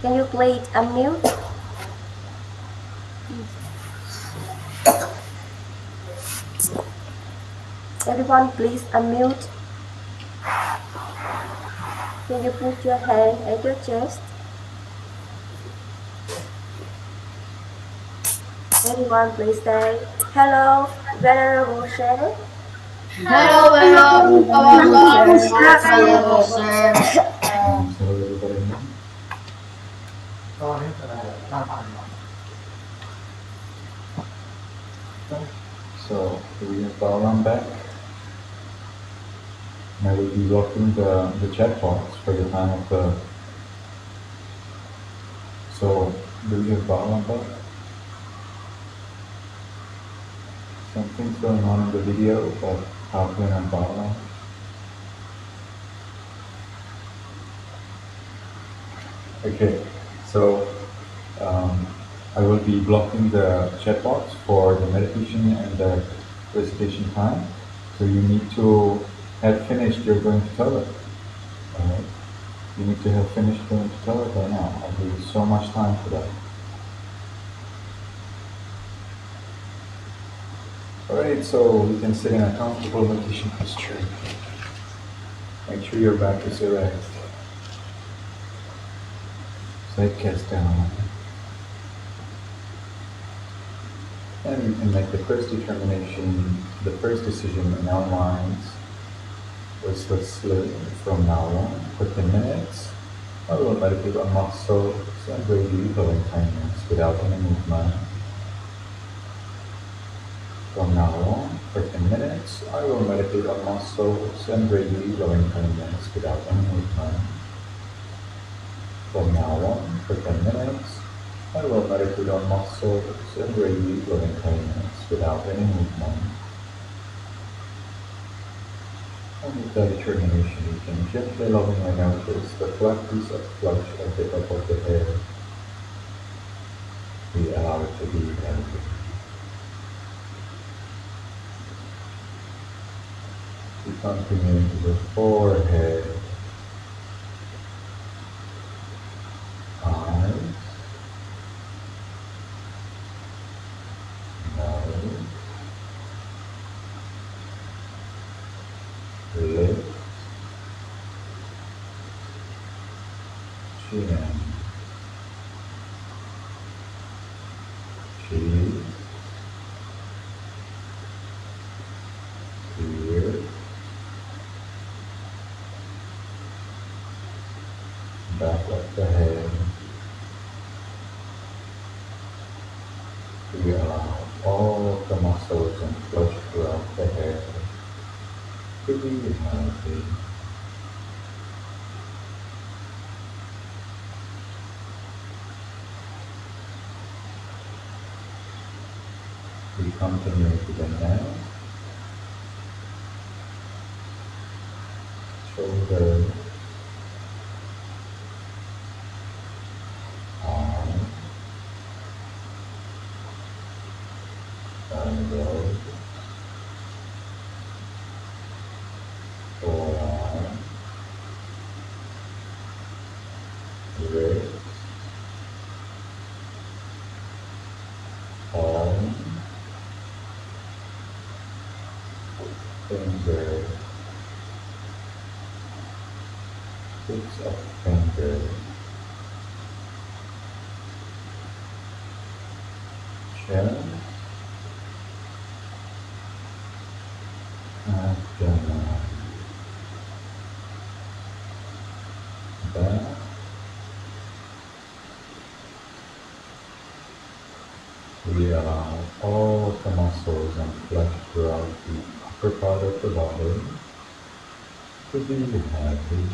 Can you please unmute? Everyone, please unmute. Can you put your hand at your chest? Everyone, please say hello, Venerable Sir. Hello, Venerable Sir. So we have Balaram back. And I will be blocking the chat box for the time of the. So do we have Balaram back? Something's going on in the video, but how can I Balaram? Okay, so I will be blocking the chat box for the meditation and the recitation time. So you need to have finished your going to toilet. Alright? You need to have finished going to toilet right now. I'll give you so much time for that. Alright, so you can sit in a comfortable meditation posture. Make sure your back is erect. Side cast down. And we can make the first determination, the first decision in our minds was let's live from now on for 10 minutes. I will meditate on muscles and radiate loving kindness without any movement. From now on, for 10 minutes, I will meditate on muscles and radiate loving kindness without any movement. From now on, for 10 minutes, I will meditate on muscles and radiate loving kindness without any movement. And with that determination, you can gently lovingly notice the flat piece of flesh at the top of the head. We allow it to be healthy. We continue to the forehead, eyes, nose, lips, chin, cheeks, ears, back of the head. We allow all of the muscles and flesh throughout the head to be healthy. We continue to the neck, shoulders, arms, elbows, forearms, wrists, palms, fingers, tips of fingers, chin, abdomen, back, we allow all the muscles and flesh throughout the upper part of the body to be happy.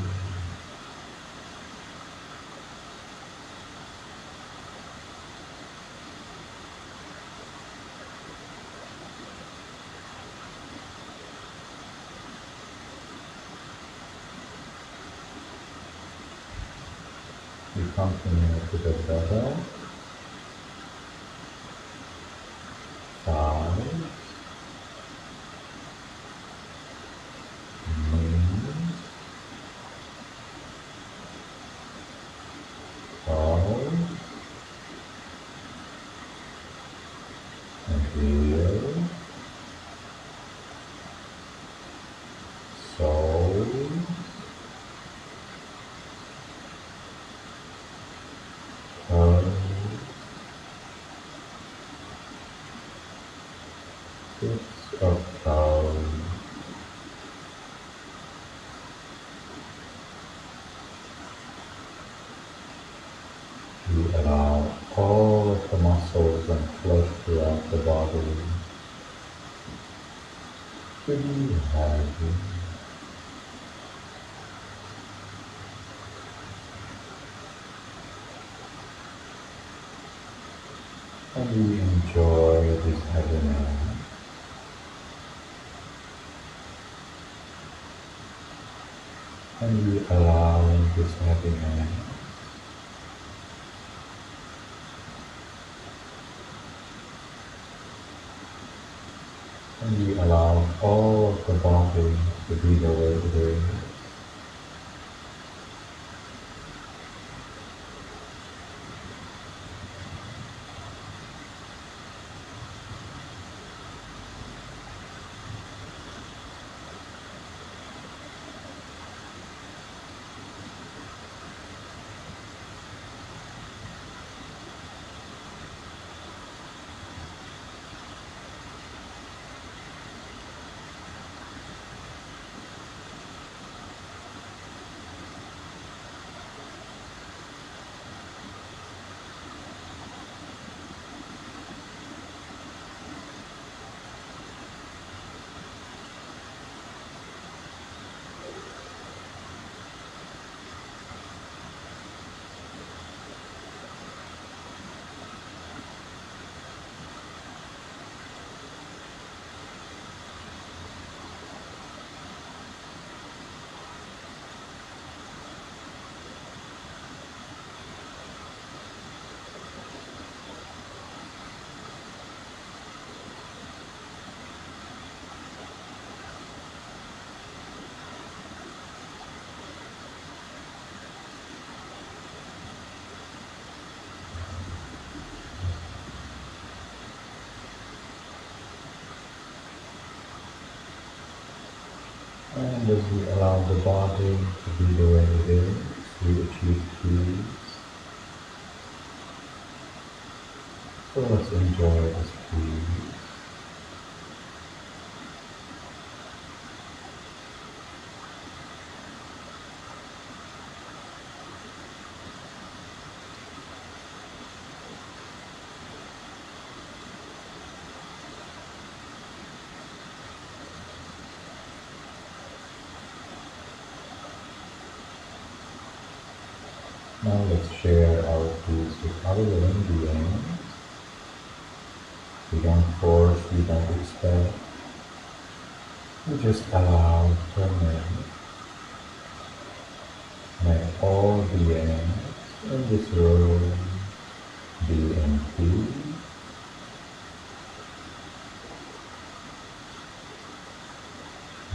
We continue to the belly, thighs, knees, arms, It's of calm. You allow all of the muscles and flesh throughout the body to be heavy. And you enjoy this heaviness. And you allow this heaviness and you allow all of the body to be the way it is. And as we allow the body to be the way it is, we achieve peace. So let's enjoy this peace. Now let's share our peace with other living beings. We don't force, we don't expect. We just allow, permit. May all beings in this room be in peace.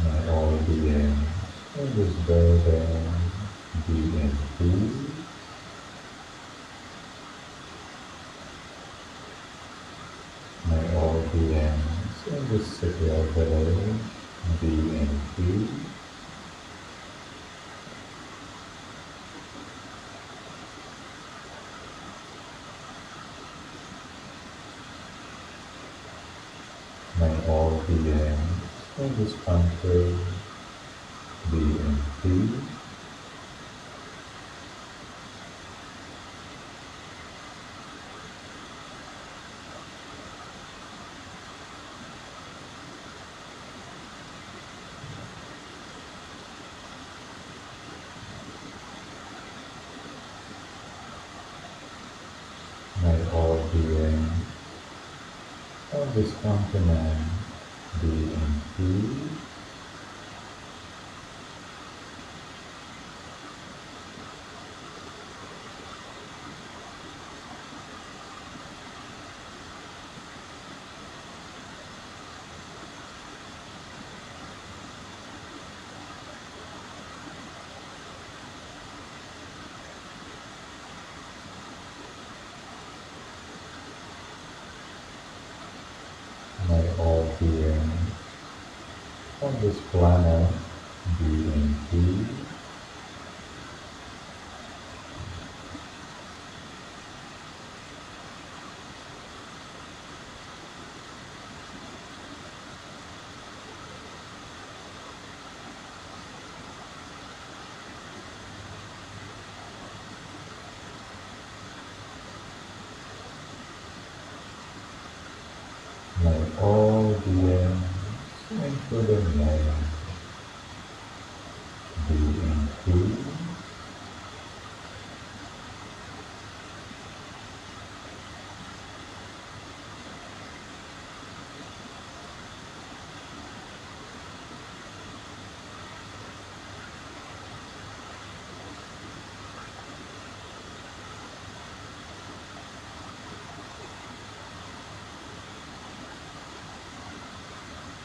May all beings in this building be in peace. May all beings in this city or village be in peace. May all beings in this country be in peace. May all beings on this continent be in peace. May all beings on this planet be in peace. May all beings, including me, be in peace.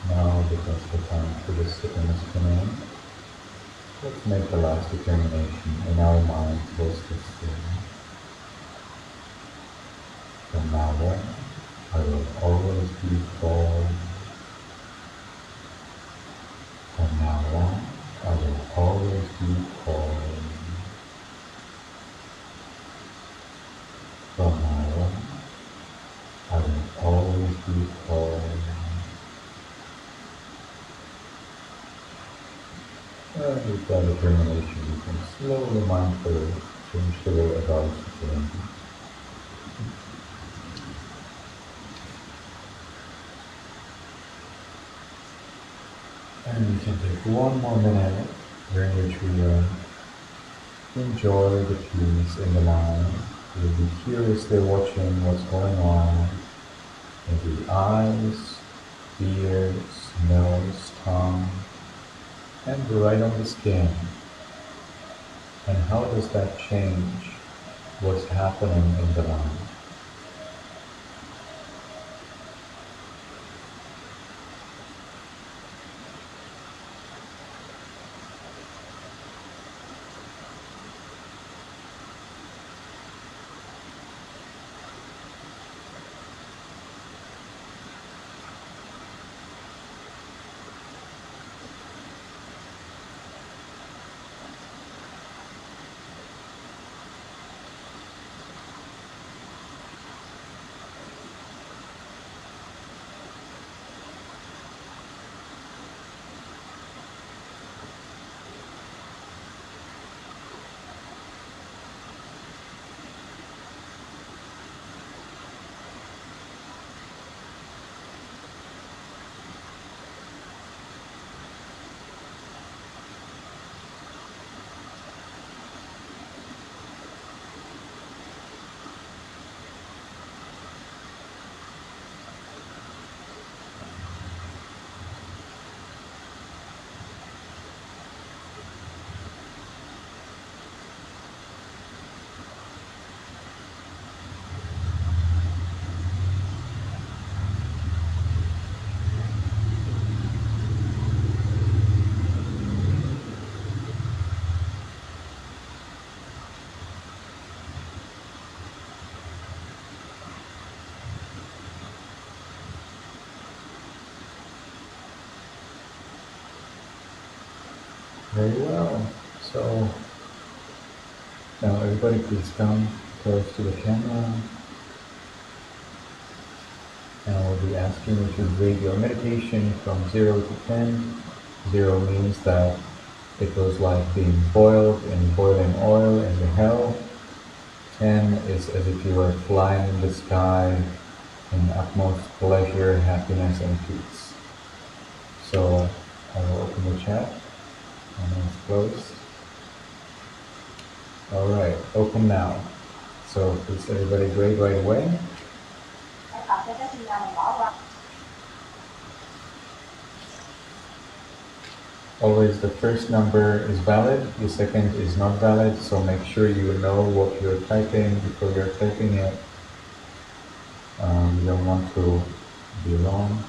Now, because the time for this sitting is coming, let's make the last determination in our mind towards this thing. From now on, I will always be calm. From now on, I will always be calm. From now on, I will always be calm. With that determination, you can slowly, mindfully change the way about it. And we can take one more minute during which we enjoy the peace in the mind. We'll be curiously watching what's going on in the eyes, ears, nose, tongue, and right on the skin. And how does that change what's happening in the mind? Very well. So now everybody please come close to the camera. And we'll be asking you to rate your meditation from 0 to 10. 0 means that it was like being boiled in boiling oil in the hell. 10 is as if you were flying in the sky in utmost pleasure, happiness, and peace. So I will open the chat. And it's closed. All right, open now. So please everybody grade right away. Always the first number is valid, the second is not valid, so make sure you know what you're typing before you're typing it. You don't want to be wrong.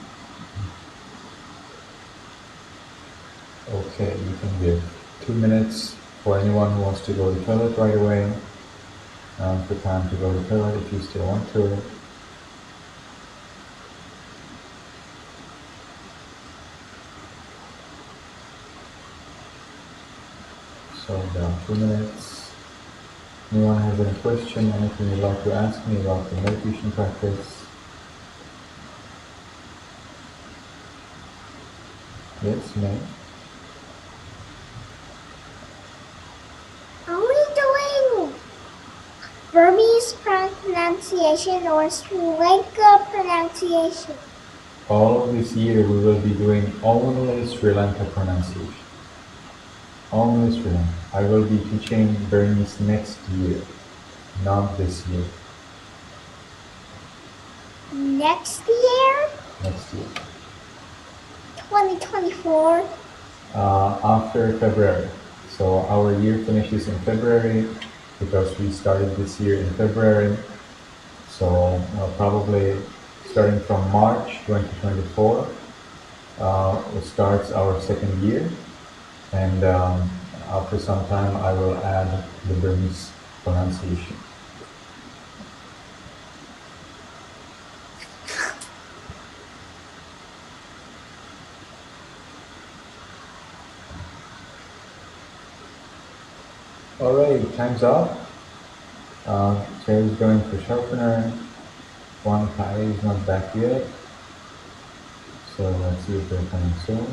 Okay, you can give 2 minutes for anyone who wants to go to the toilet right away. Now's the time to go to the toilet if you still want to. So about 2 minutes. Anyone has any question, anything you'd like to ask me about the meditation practice? Yes, May? Are we doing Burmese pronunciation or Sri Lanka pronunciation? all of this year we will be doing only Sri Lanka pronunciation. Only Sri Lanka. I will be teaching Burmese next year, not this year. Next year, Next year. 2024. After February. So our year finishes in February because we started this year in February. So probably starting from March 2024 starts our second year. And after some time I will add the Burmese pronunciation. Alright, time's up. Terry's going for sharpener. Juan Kai is not back yet. So let's see if they're coming soon.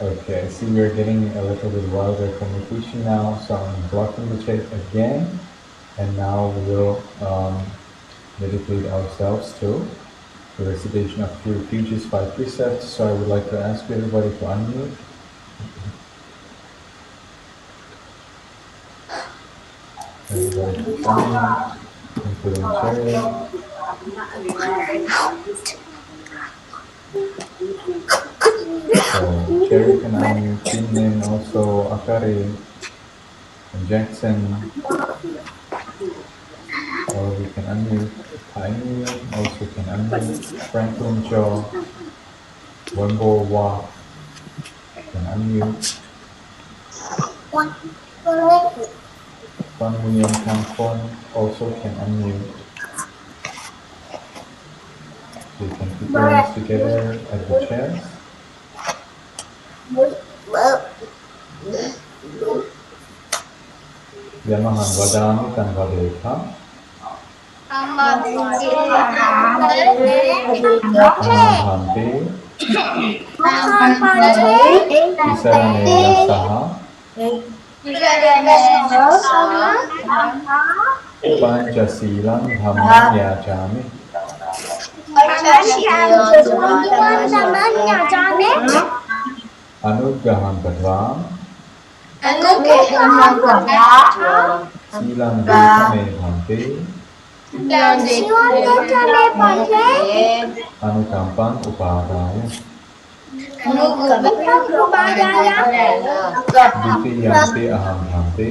Okay, I see we're getting a little bit wilder communication now, so I'm blocking the chat again, and now we will dedicate ourselves to the recitation of few refuges, 5 precepts. So I would like to ask everybody to unmute. Everybody to unmute, including Cherry. So Cherry can unmute, Jinmin, also Akari, and Jackson. Or we can unmute. Tiny also can unmute. Franklin Joe, Wembo Wa can unmute. Fan Nguyen Kangkon also can unmute. So you can put your hands together at the chest. Yamahan Vadami Tan Vadekha. Aham Bhante. Isaranena Saha. Panchasilam Dhammam Yajami. Anugraham Gadvam. Silam Deka Me Bhante. Anukampam Upadaya. Dutiyampi Aham Bhante.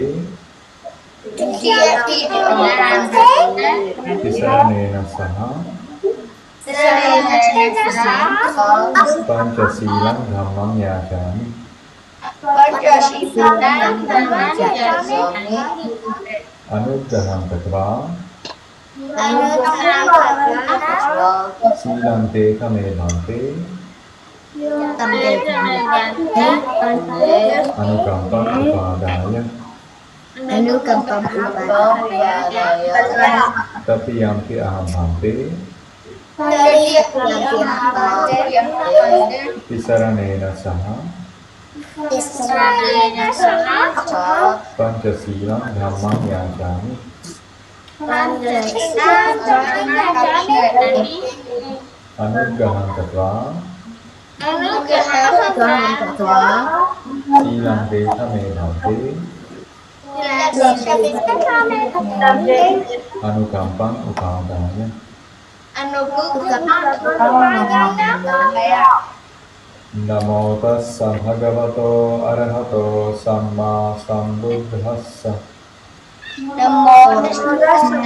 Tisaranena Saha. Panchasilam Dhammam Yajami. Anugraham Gadvam. Silam Deka Me Bhante. Anukampam Upadaya. Tapiyampi Aham Bhante. Tisaranena Saha. Panchasilam Dhammam Yajami. Anugraham Gadvam. Silam Deka Me Bhante. Anukampam Upadaya. Namo tassa bhagavato arahato samma sambuddhassa. Namo tassa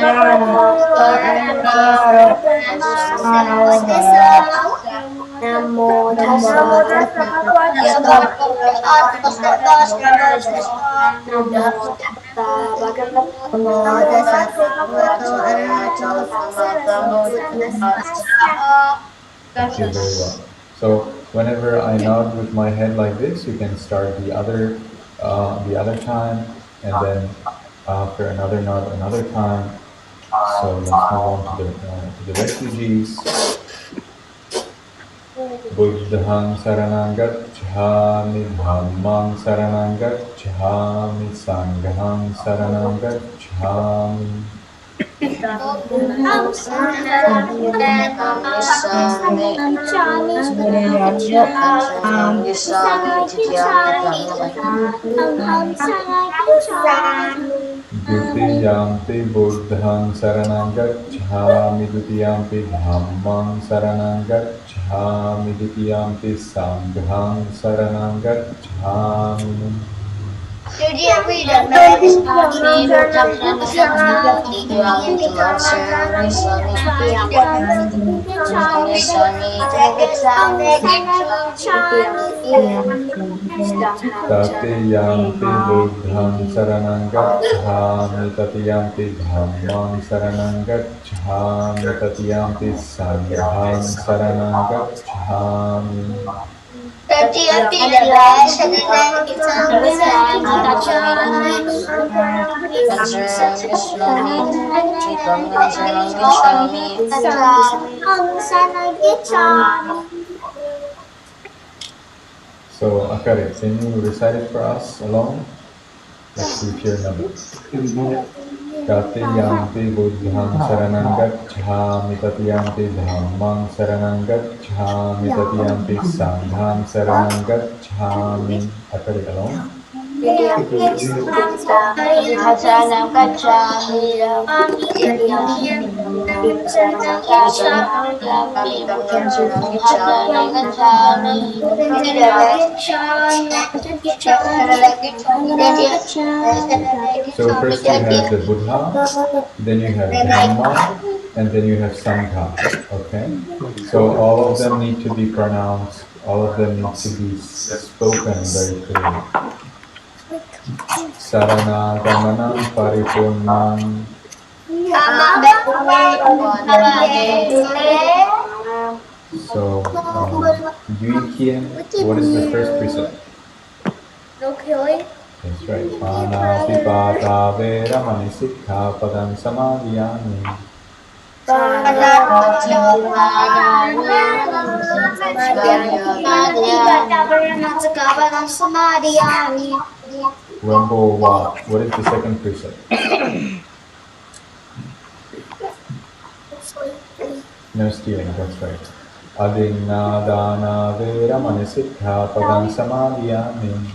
Thank you very well. So whenever I nod with my head like this, you can start the other time, and then after another nod, another time. So let's move on to the refugees. Buddhang saranang gacchami, Dhammang saranang gacchami, Sanghang saranang gacchami. Dutiyampi Buddhang saranang gacchami, Dutiyampi Dhammang saranang gacchami, Dutiyampi Sanghang saranang gacchami. Tatiyampi Buddhang saranang gacchami, Tatiyampi Dhammang saranang gacchami, Tatiyampi Sanghang saranang gacchami. So, Akari, can you recite it for us alone? Let's see if you remember. Tatiyampi Buddhang saranang gacchami, Tatiyampi Dhammang saranang gacchami, Tatiyampi Sanghang saranang gacchami. Akari alone. So first you have the Buddha, then you have Dhamma, and then you have Sangha. Okay? So all of them need to be pronounced, all of them need to be spoken very clearly. Sarana-gamanam paripurnam. So, Yuikien, what is the first precept? No killing. That's right. Panatipata veramani sikkhapadam samadhiyami. Rambo, what is the second precept? No stealing, that's right. Adinna dana veramani sikkhapadam samadhiyami.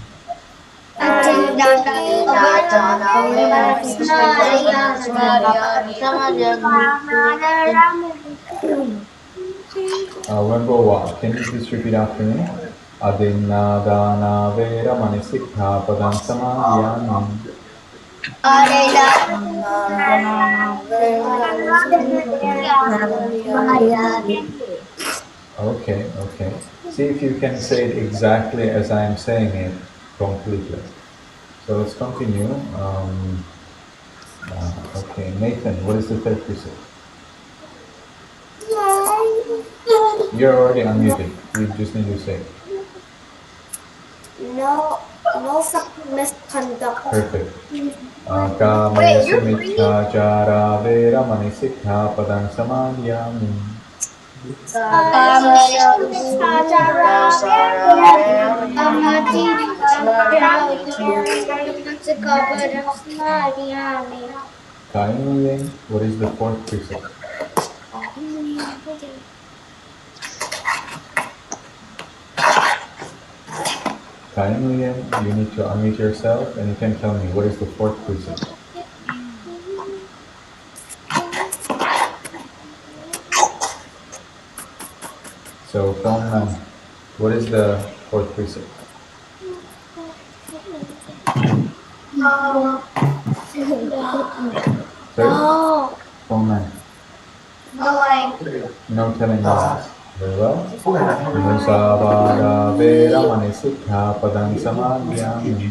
Rambo, can you please repeat after me? Adinna dana veramani sikkhapadam samadhiyami. Okay. See if you can say it exactly as I am saying it completely. So let's continue. Okay, Nathan, what is the third precept? You're already unmuted. You just need to say it. No misconduct. Perfect. Kame sumicchācara veramani sikkhapadam samadhiyami. Kainuyen, what is the fourth precept? Kainuyen, you need to unmute yourself and you can tell me what is the fourth precept. So, Fongnan, what is the fourth precept? Third? Fongnan. No telling lies. Very well. Musavada veramani sikkhapadam samadhiyami.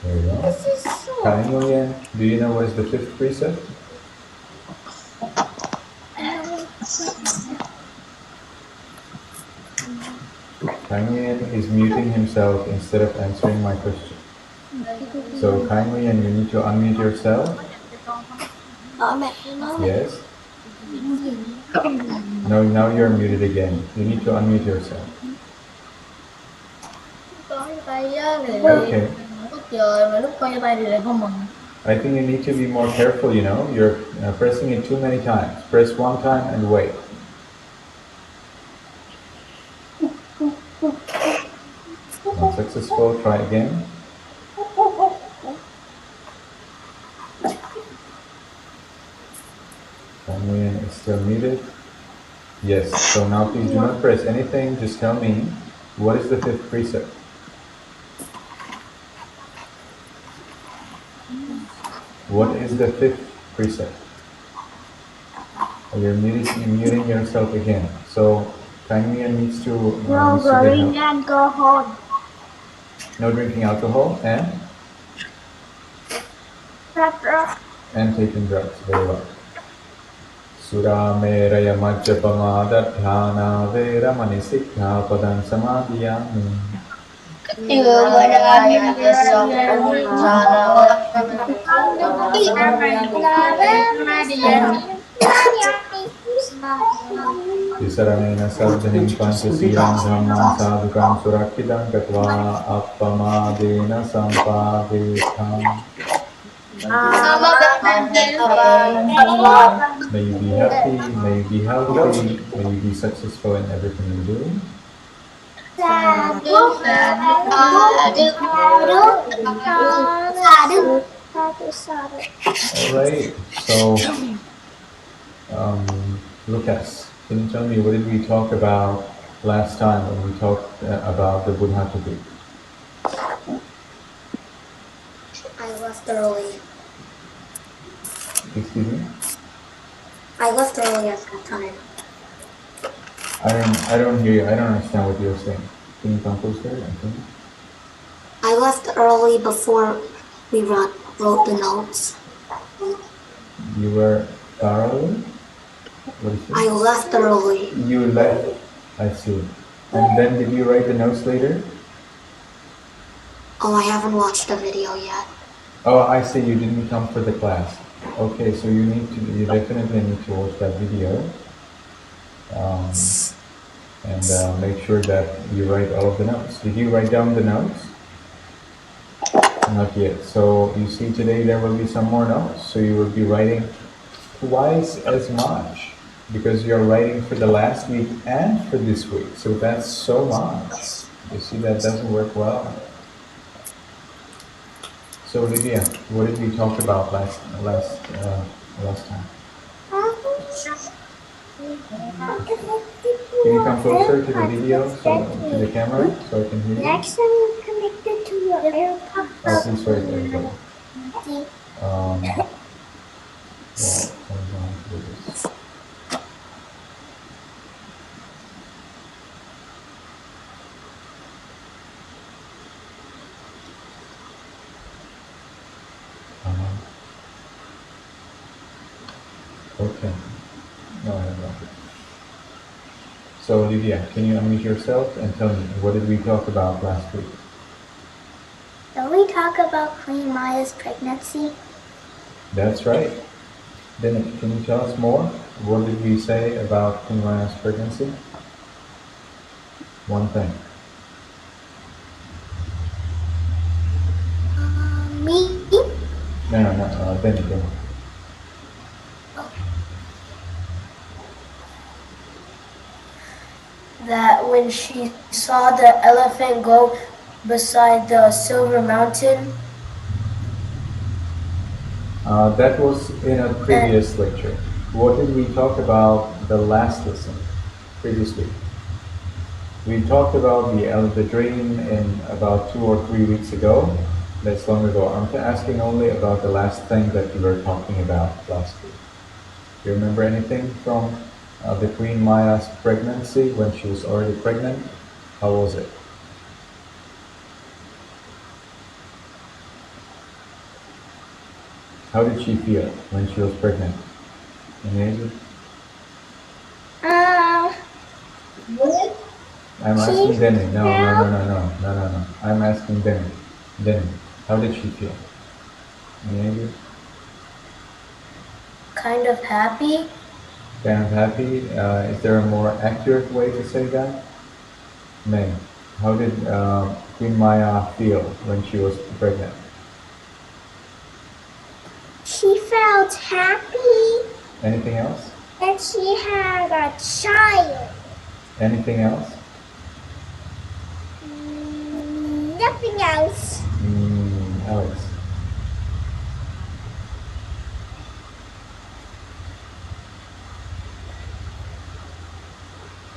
Very well. Kainuyen, do you know what is the fifth precept? Kainuyen is muting himself instead of answering my question. So kindly, and you need to unmute yourself. Yes. No, now you're muted again. You need to unmute yourself. Okay. I think you need to be more careful, you know. You're pressing it too many times. Press one time and wait. Not successful, try again. Tanguyen is still muted. Yes, so now please do not press anything, just tell me, what is the fifth precept? What is the fifth precept? Oh, you're muting yourself again. So Tanguyen needs to No needs to get drinking help. alcohol. No drinking alcohol and taking drugs. Very well. Sura meraya majjapama dadhana vera manisikha padam samadhiyami. Visaranena saddhanim panchasilam dhamman sadhukam surakhitam gatva appamadena sampadetham. May you be happy, may you be healthy, may you be successful in everything you do. Alright, so Lucas, can you tell me what did we talk about last time when we talked about the Buddhisatta group? I left early. Excuse me? I left early at that time. I don't hear you. I don't understand what you're saying. Can you come closer? I left early before we wrote the notes. You were thoroughly? What is it? I left early. You left. I see. And then did you write the notes later? Oh, I haven't watched the video yet. Oh, I see. You didn't come for the class. Okay, so you definitely need to watch that video. And make sure that you write all of the notes. Did you write down the notes? Not yet. So you see today there will be some more notes. So you will be writing twice as much because you're writing for the last week and for this week. So that's so much. You see that doesn't work well. So Lydia, what did we talk about last time? Can you come closer to the video, to the camera, so I can hear you? Next time you connected to your AirPods. Oh, please wait, everybody. Well, I'm going to do this. Okay. No, I have not. So, Lydia, can you unmute yourself and tell me, what did we talk about last week? Did we talk about Queen Maya's pregnancy? That's right. Then, can you tell us more? What did we say about Queen Maya's pregnancy? One thing. Me? No, Benny. That when she saw the elephant go beside the silver mountain. That was in a previous lecture. What did we talk about the last lesson, previous week? We talked about the dream in about 2 or 3 weeks ago. That's long ago. I'm asking only about the last thing that we were talking about last week. Do you remember anything from the Queen Maya's pregnancy, when she was already pregnant? How was it? How did she feel when she was pregnant? Amazing? I'm asking Denny. No. I'm asking Denny. Denny, How did she feel? Any idea? Kind of happy. Kind of happy. Is there a more accurate way to say that? May. How did Queen Maya feel when she was pregnant? She felt happy Anything else? that she had a child. Anything else? Nothing else. Alex.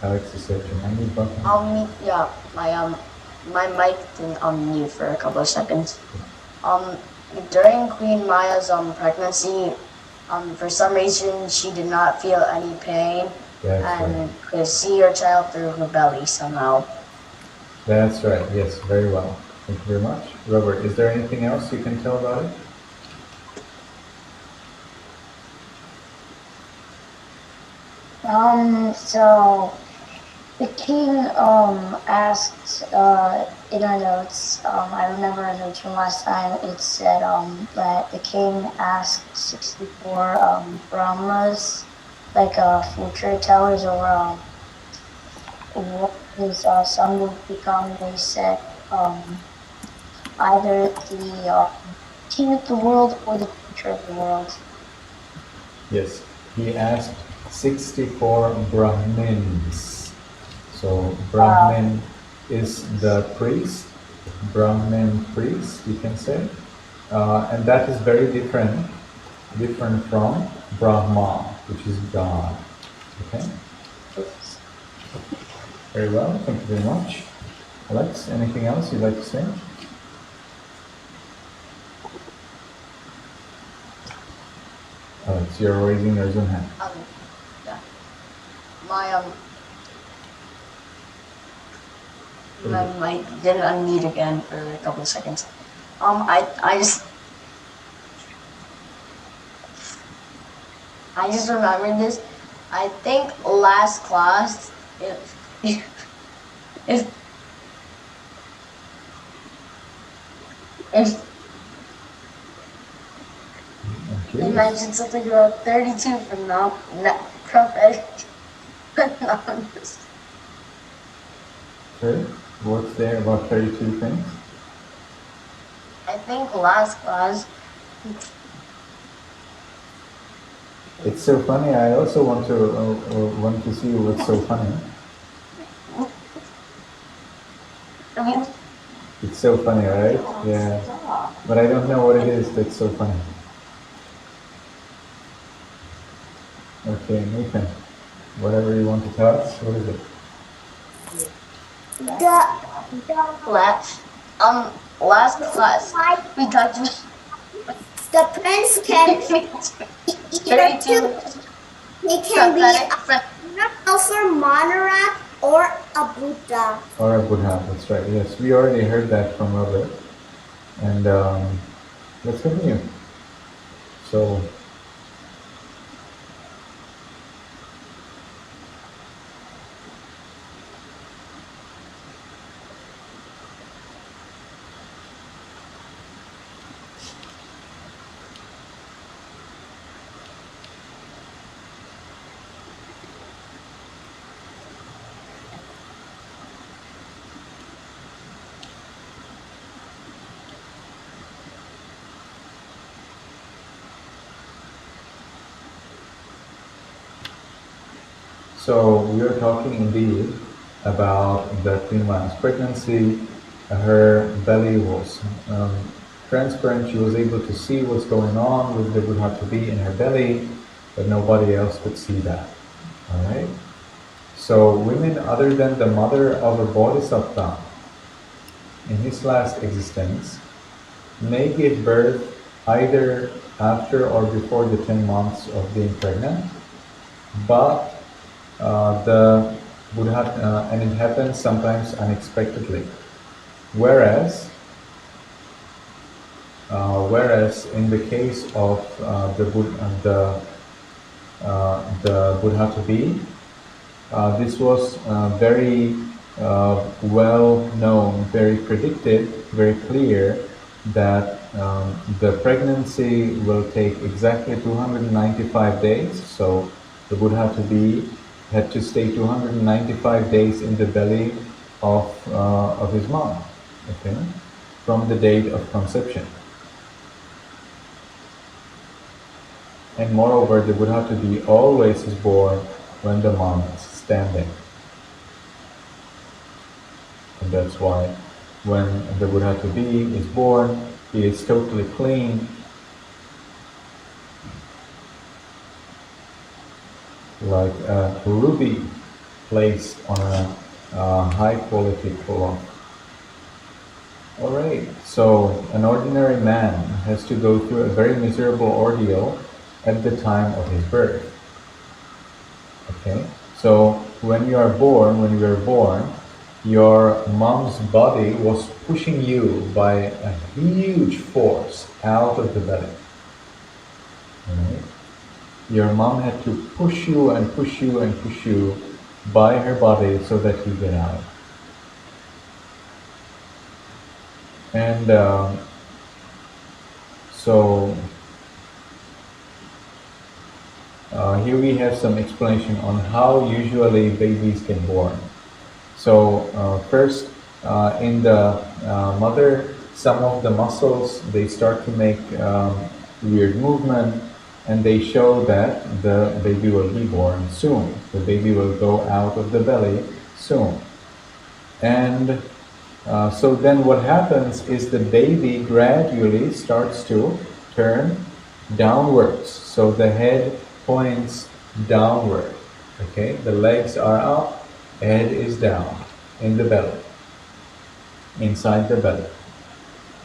Alex is searching. I need button. Yeah, my mic didn't unmute for a couple of seconds. During Queen Maya's pregnancy, for some reason she did not feel any pain and could see her child through her belly somehow. That's right. Yes, very well. Thank you very much. Robert, is there anything else you can tell about it? So the king asked in our notes, I remember in the notes from last time, it said that the king asked 64 Brahmas, like future tellers, or what his son would become. They said either the king of the world or the future of the world. Yes, he asked 64 Brahmins. So Brahmin is the priest, Brahmin priest, you can say, and that is very different from Brahma, which is God. Okay. Very well. Thank you very much, Alex. Anything else you'd like to say? Alex, you're raising your Zoom hand. Yeah. My mic didn't unmute again for a couple of seconds. I just remembered this. I think last class, if you mentioned something about 32 from prophetic anonymous. Sorry? What's there about 32 things? I think last class. It's so funny. I also want to see what's so funny. It's so funny, right? Yeah. But I don't know what it is that's so funny. Okay, Nathan. Whatever you want to tell us, what is it? Last class we talked about The prince can either he can be an elder monarch or a Buddha. Or a Buddha, that's right. Yes, we already heard that from Robert. And let's continue. So, we are talking indeed about the Queen Maya's pregnancy. Her belly was transparent. She was able to see what's going on with the Buddha be in her belly, but nobody else could see that. All right. So women other than the mother of a Bodhisatta in his last existence may give birth either after or before the 10 months of being pregnant, but the Buddha, and it happens sometimes unexpectedly. Whereas in the case of the Buddha to be, this was very well known, very predicted, very clear that the pregnancy will take exactly 295 days. So the Buddha had to stay 295 days in the belly of his mom, okay, from the date of conception. And moreover, the Buddha to be always is born when the mom is standing. And that's why when the Buddha to be is born, he is totally clean, like a ruby placed on a high quality cloth. Alright, so an ordinary man has to go through a very miserable ordeal at the time of his birth. Okay, so when you were born, your mom's body was pushing you by a huge force out of the belly. Right? Your mom had to push you and push you and push you by her body so that you get out. And here we have some explanation on how usually babies get born. So first, in the mother, some of the muscles, they start to make weird movement, and they show that the baby will be born soon. The baby will go out of the belly soon. And so then what happens is the baby gradually starts to turn downwards. So the head points downward. Okay, the legs are up, head is down in the belly, inside the belly.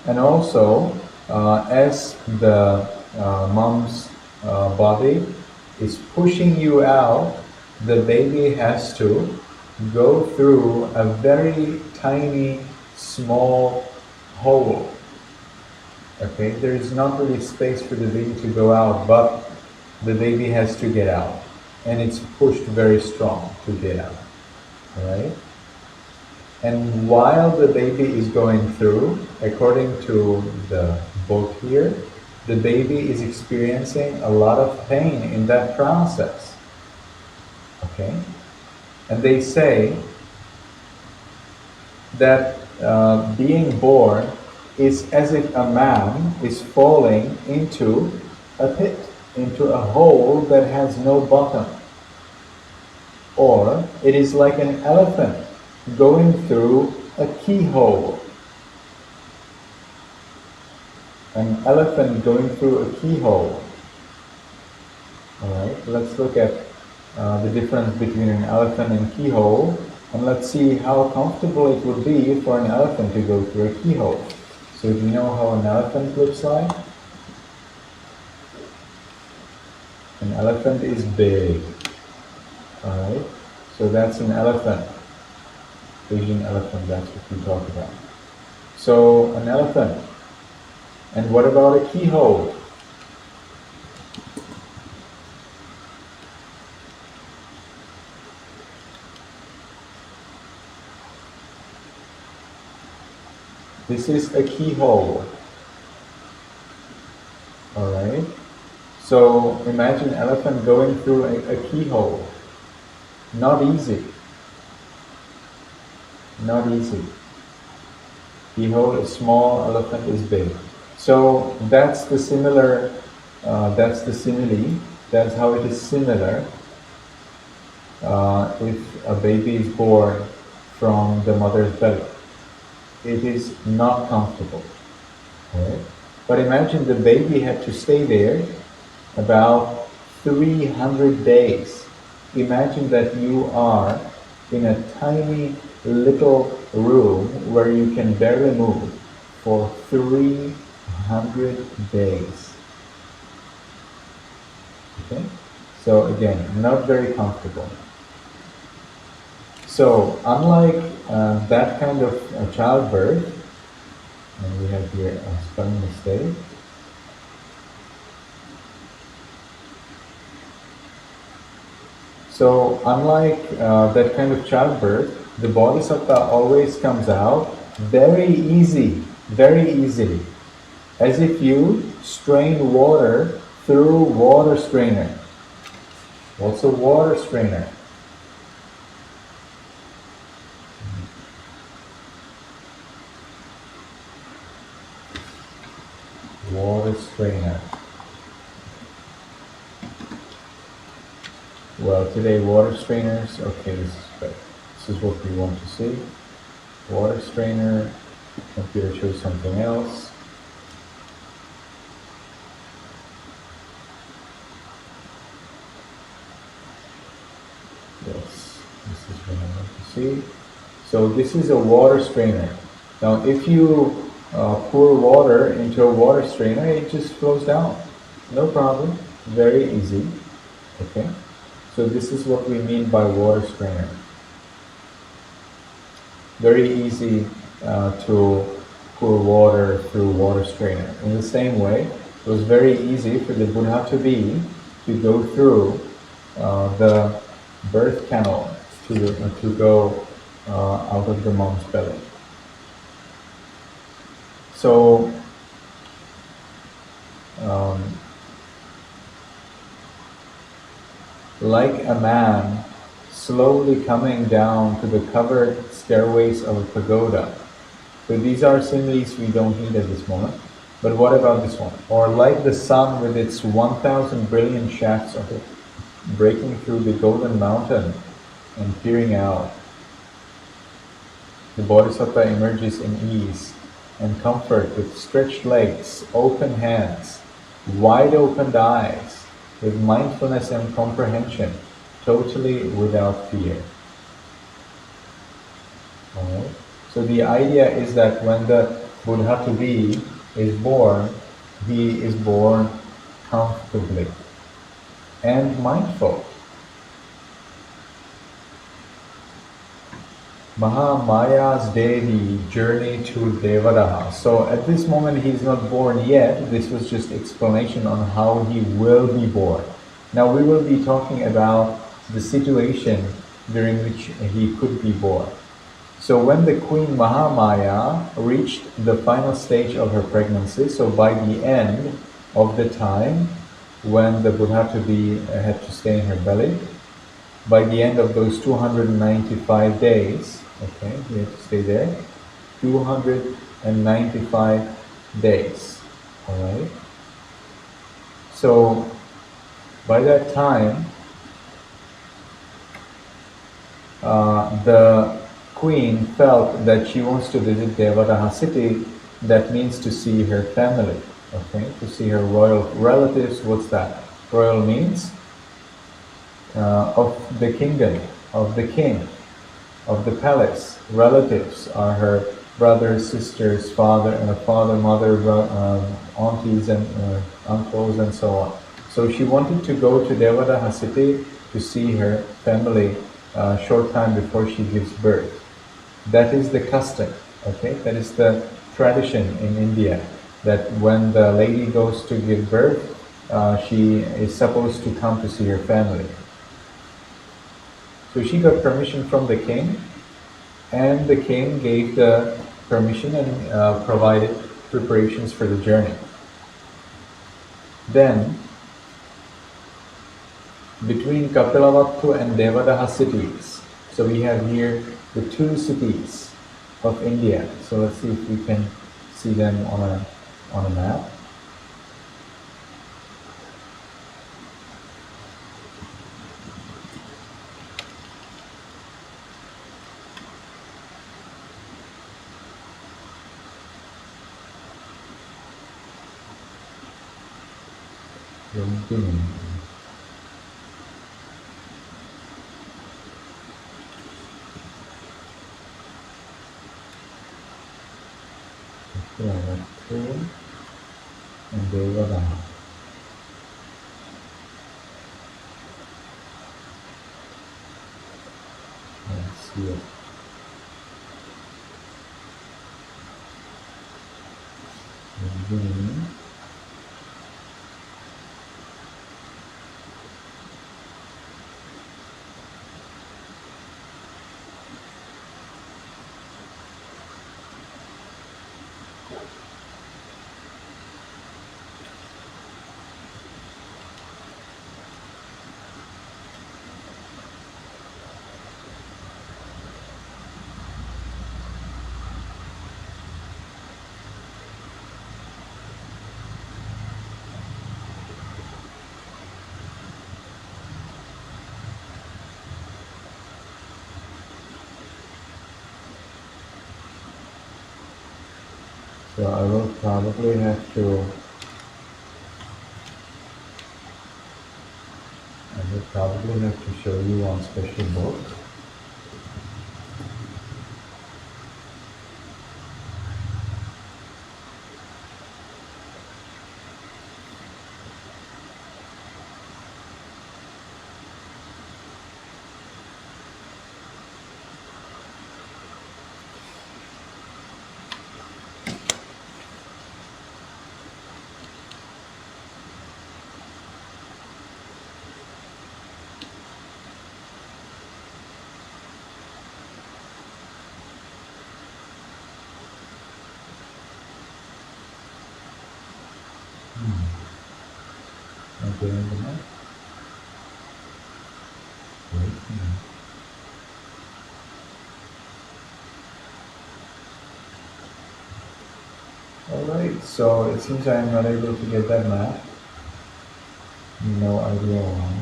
And also, as the mom's body is pushing you out, the baby has to go through a very tiny, small hole. Okay, there is not really space for the baby to go out, but the baby has to get out, and it's pushed very strong to get out. Alright? And while the baby is going through, according to the book here, the baby is experiencing a lot of pain in that process. Okay? And they say that being born is as if a man is falling into a pit, into a hole that has no bottom. Or it is like an elephant going through a keyhole. An elephant going through a keyhole. Alright, let's look at the difference between an elephant and keyhole, and let's see how comfortable it would be for an elephant to go through a keyhole. So do you know how an elephant looks like? An elephant is big. Alright, so that's an elephant. Asian elephant, that's what we talk about. So an elephant. And what about a keyhole? This is a keyhole. Alright? So imagine an elephant going through a keyhole. Not easy. Not easy. Keyhole is small, elephant is big. So that's the simile, that's how it is similar if a baby is born from the mother's belly. It is not comfortable. Right? But imagine the baby had to stay there about 300 days. Imagine that you are in a tiny little room where you can barely move for 300 days. Okay? So again, not very comfortable. So unlike that kind of childbirth, and we have here a spelling mistake. So unlike that kind of childbirth, the Bodhisatta always comes out very easily. as if you strain water through water strainer. What's a water strainer? Water strainer. Well, today water strainers, okay, this is good. This is what we want to see. Water strainer, computer shows something else. Yes, this is what I want to see. So this is a water strainer. Now if you pour water into a water strainer, it just flows down. No problem, very easy. Okay, so this is what we mean by water strainer. Very easy to pour water through water strainer. In the same way, it was very easy for the Buddha to go through the birth canal to go out of the mom's belly. So like a man slowly coming down to the covered stairways of a pagoda. So these are similes we don't need at this moment. But what about this one? Or like the sun with its 1,000 brilliant shafts of it, breaking through the golden mountain and peering out. The Bodhisatta emerges in ease and comfort with stretched legs, open hands, wide opened eyes, with mindfulness and comprehension, totally without fear. Alright? So the idea is that when the Buddha is born, he is born comfortably and mindful. Mahamaya's daily journey to Devadaha. So at this moment he's not born yet. This was just explanation on how he will be born. Now we will be talking about the situation during which he could be born. So when the Queen Mahamaya reached the final stage of her pregnancy, so by the end of the time when the Buddha had to stay in her belly, by the end of those 295 days, okay, we have to stay there, 295 days, alright? So by that time, the queen felt that she wants to visit Devadaha city. That means to see her family, okay, to see her royal relatives. What's that? Royal means of the kingdom, of the king, of the palace. Relatives are her brothers, sisters, father, mother, aunties and uncles and so on. So she wanted to go to Devadaha city to see her family short time before she gives birth. That is the custom, okay? That is the tradition in India, that when the lady goes to give birth, she is supposed to come to see her family. So she got permission from the king, and the king gave the permission and provided preparations for the journey. Then, between Kapilavatthu and Devadaha cities, so we have here the two cities of India. So let's see if we can see them on a map. And Devadaha. Let's see it. So I will probably have to show you one special book. Okay, in the mic. Wait a minute. Alright, so it seems I'm not able to get that map. No idea why.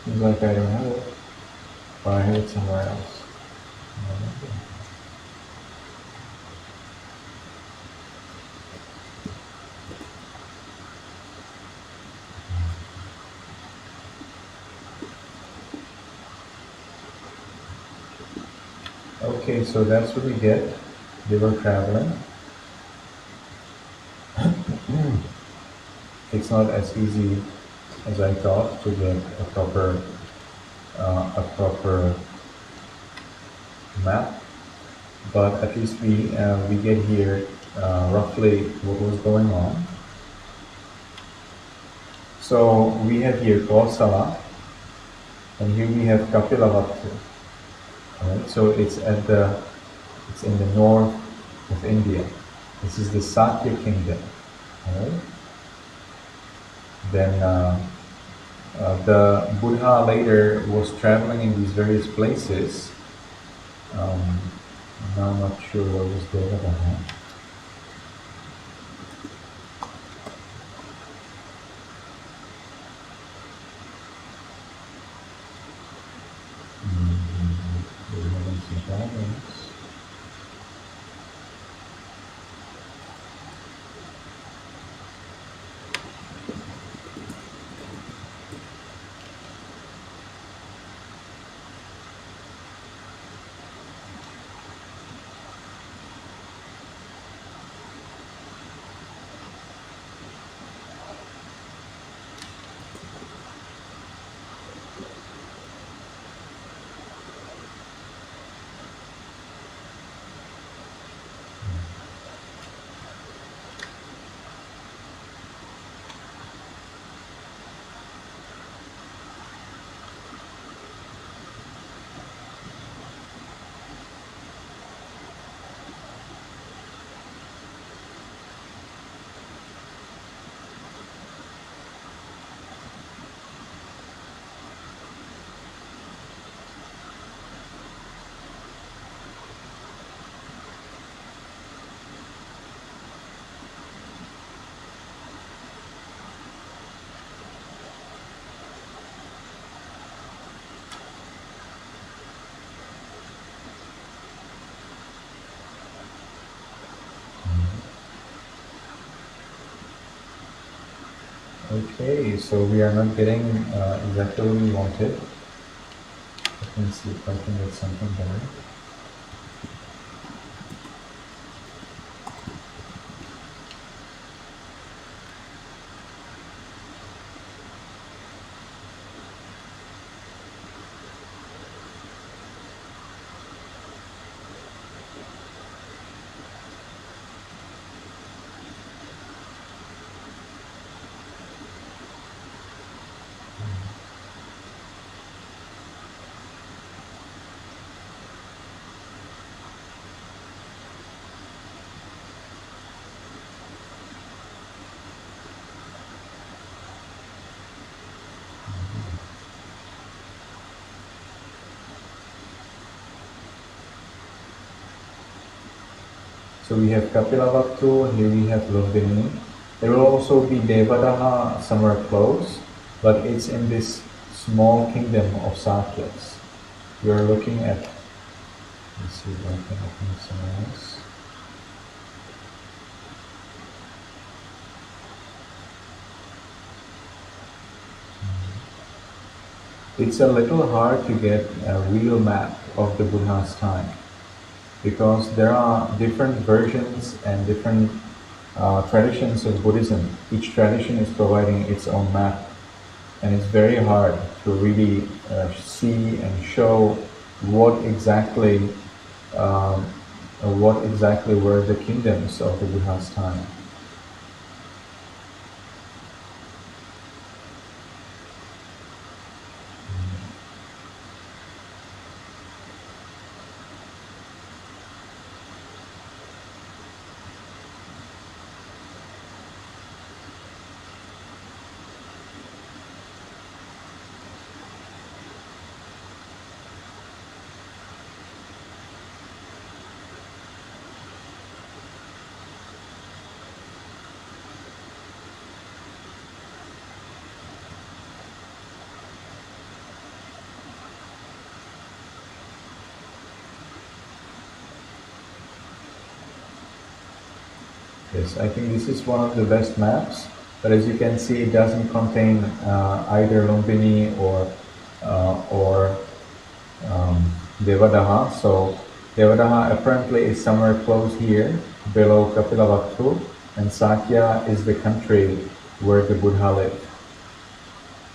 Seems like I don't have it. Or I have it somewhere else. Okay, so that's what we get. They were traveling. It's not as easy as I thought to get a proper map, but at least we get here roughly what was going on. So we have here Kosala, and here we have Kapilavatu. Right? So it's in the north of India. This is the Sakya kingdom. Right? Then the Buddha later was traveling in these various places. Now I'm not sure what was there about him. We're having some problems. Okay, so we are not getting exactly what we wanted. Let me see if I can get something better. So we have Kapilavatthu, here we have Lumbini. There will also be Devadaha somewhere close, but it's in this small kingdom of Sakyas. We are looking at, let's see if I can open somewhere else. It's a little hard to get a real map of the Buddha's time because there are different versions and different traditions of Buddhism. Each tradition is providing its own map, and it's very hard to really see and show what exactly were the kingdoms of the Buddha's time. Yes, I think this is one of the best maps, but as you can see, it doesn't contain either Lumbini or Devadaha. So Devadaha apparently is somewhere close here, below Kapilavatthu, and Sakya is the country where the Buddha lived.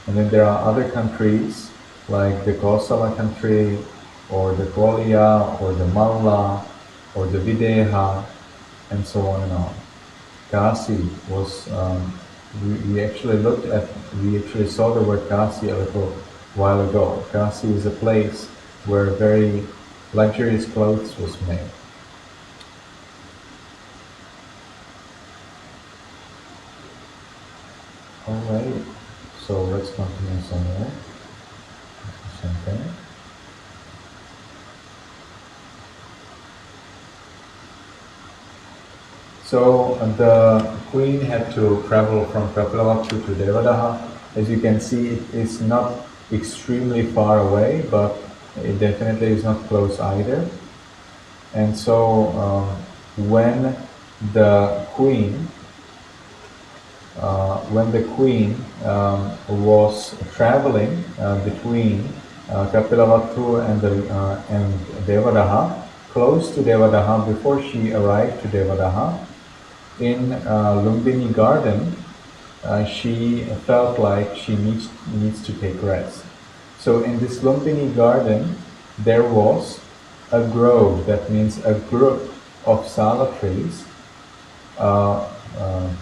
And then there are other countries like the Kosala country, or the Kolya, or the Malla, or the Videha, and so on and on. Kasi was, we actually saw the word Kasi a little while ago. Kasi is a place where very luxurious clothes was made. Alright, so let's continue somewhere. Something. So the queen had to travel from Kapilavatthu to Devadaha. As you can see, it's not extremely far away, but it definitely is not close either. And so when the queen was traveling between Kapilavatthu and Devadaha, close to Devadaha, before she arrived to Devadaha, in Lumbini garden, she felt like she needs to take rest. So in this Lumbini garden, there was a grove, that means a group of sala trees,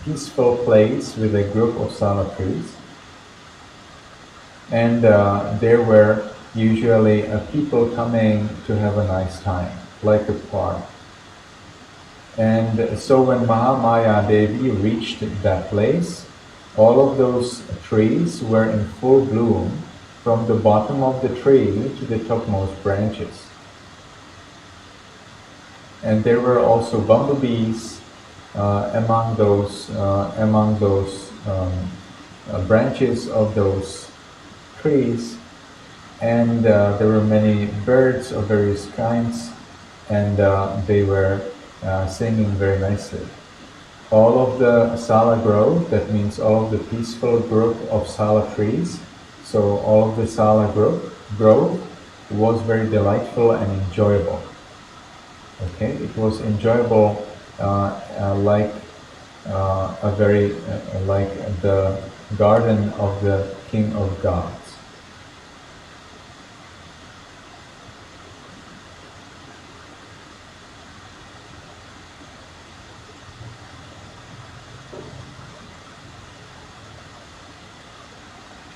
peaceful place with a group of sala trees. And there were usually people coming to have a nice time, like a park. And so when Mahamaya Devi reached that place, all of those trees were in full bloom from the bottom of the tree to the topmost branches. And there were also bumblebees among those branches of those trees, and there were many birds of various kinds, and they were singing very nicely. All of the sala grove, that means all of the peaceful group of sala trees, so all of the sala grove was very delightful and enjoyable. Okay, it was enjoyable like the garden of the King of Gods.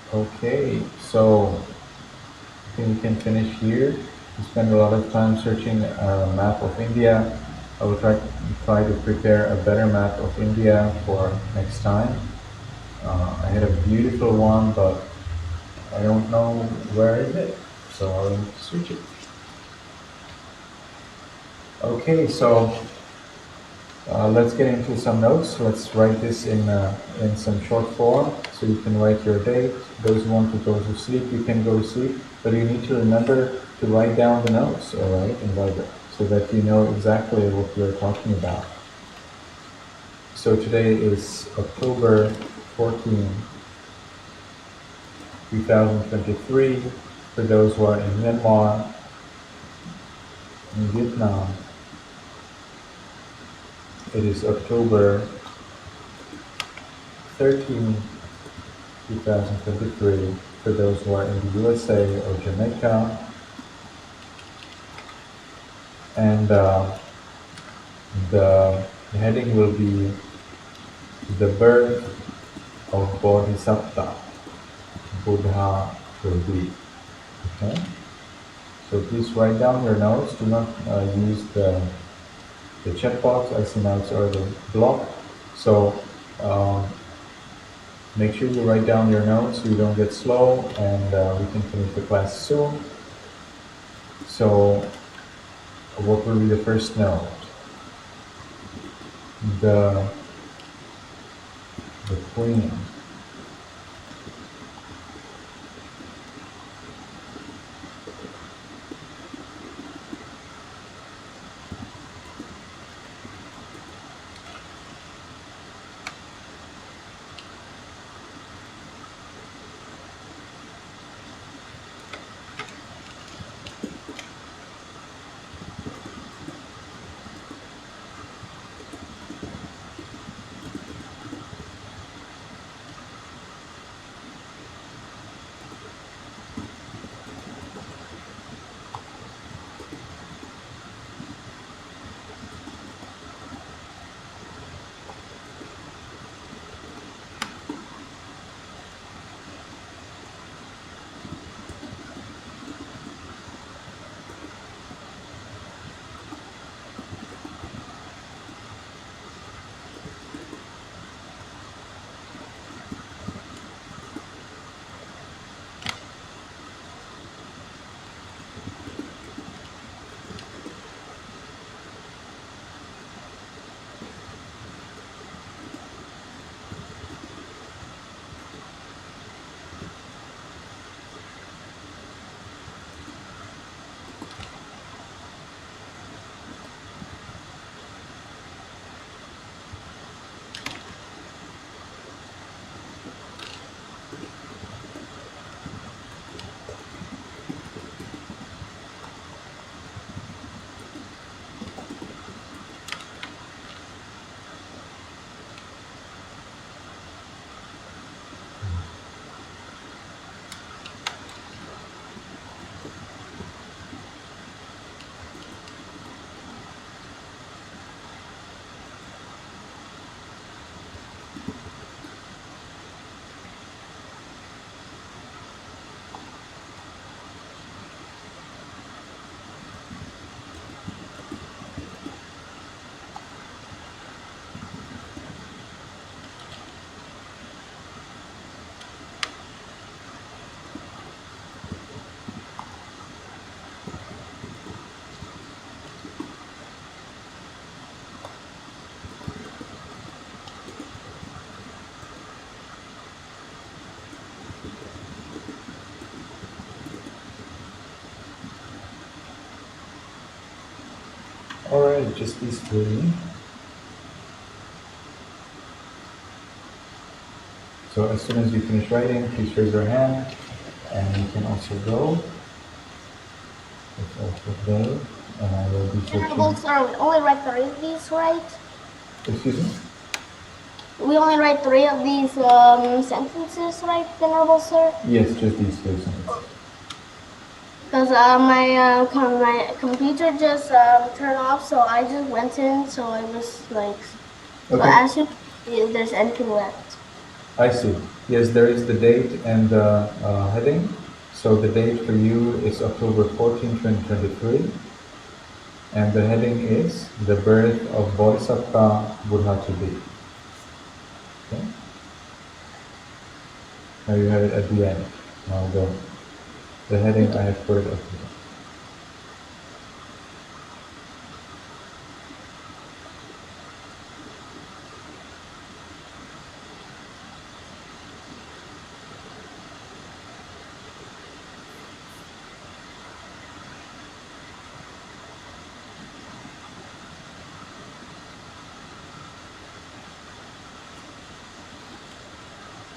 Okay, so I think we can finish here. We spent a lot of time searching a map of India. I will try to prepare a better map of India for next time. I had a beautiful one, but I don't know where is it, so I'll switch it. Okay, so Let's get into some notes. Let's write this in some short form, so you can write your date. Those who want to go to sleep, you can go to sleep, but you need to remember to write down the notes, all right, and write it, so that you know exactly what we're talking about. So today is October 14, 2023. For those who are in Myanmar, in Vietnam, it is October 13, 2023. For those who are in the USA or Jamaica, and the heading will be the birth of Bodhisatta, Buddha will be. Okay? So please write down your notes. Do not use the chat box. I see now it's already blocked. So make sure you write down your notes so you don't get slow, and we can finish the class soon. So what will be the first note? The Queen. Alright, just these three. So as soon as you finish writing, please raise your hand, and you can also go. It's also there, and I will be Venerable searching. sir, we only write 3 of these, right? Excuse me? We only write 3 of these sentences, right, Venerable sir? Yes, just these three sentences. Because my computer just turned off, so I just went in, so I was like, so Okay. ask you if there's anything left. I see. Yes, there is the date and the heading. So the date for you is October 14, 2023. And the heading is The Birth of Bodhisatta Buddha to Be. Okay? Now you have it at the end. Now the heading I have put it at the end.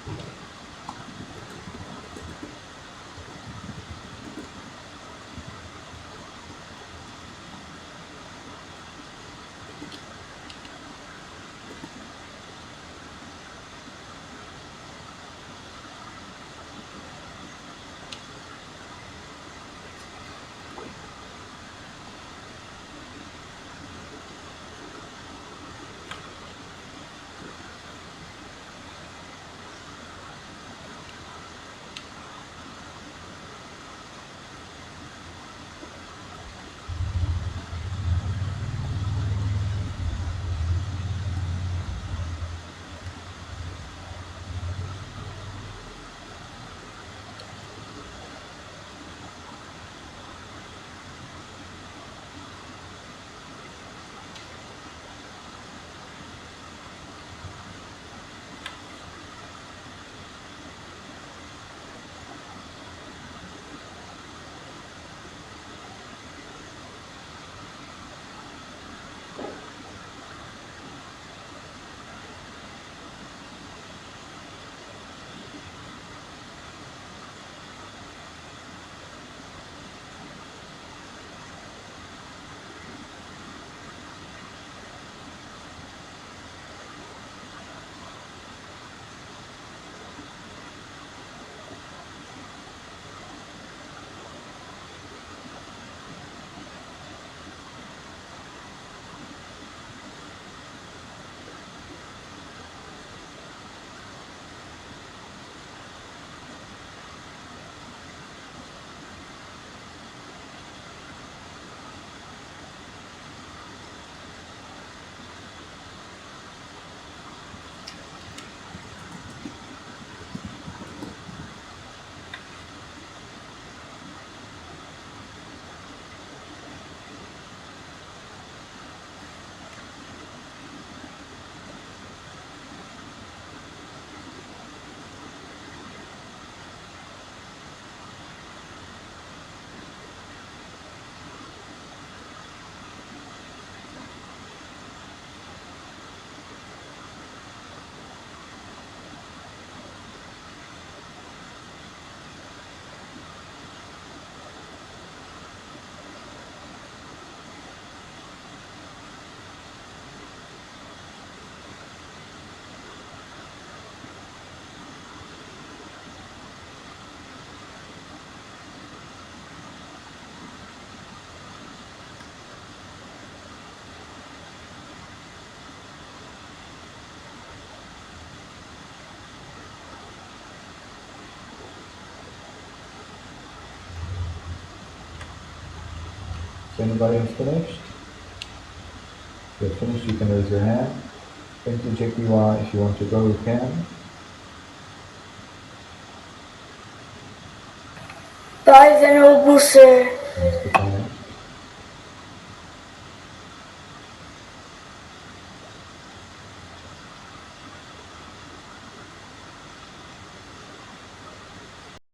Is anybody else finished? If you're finished, you can raise your hand. Thank you, JPY. If you want to go, you can. Bye, Venerable Sir. Goodbye.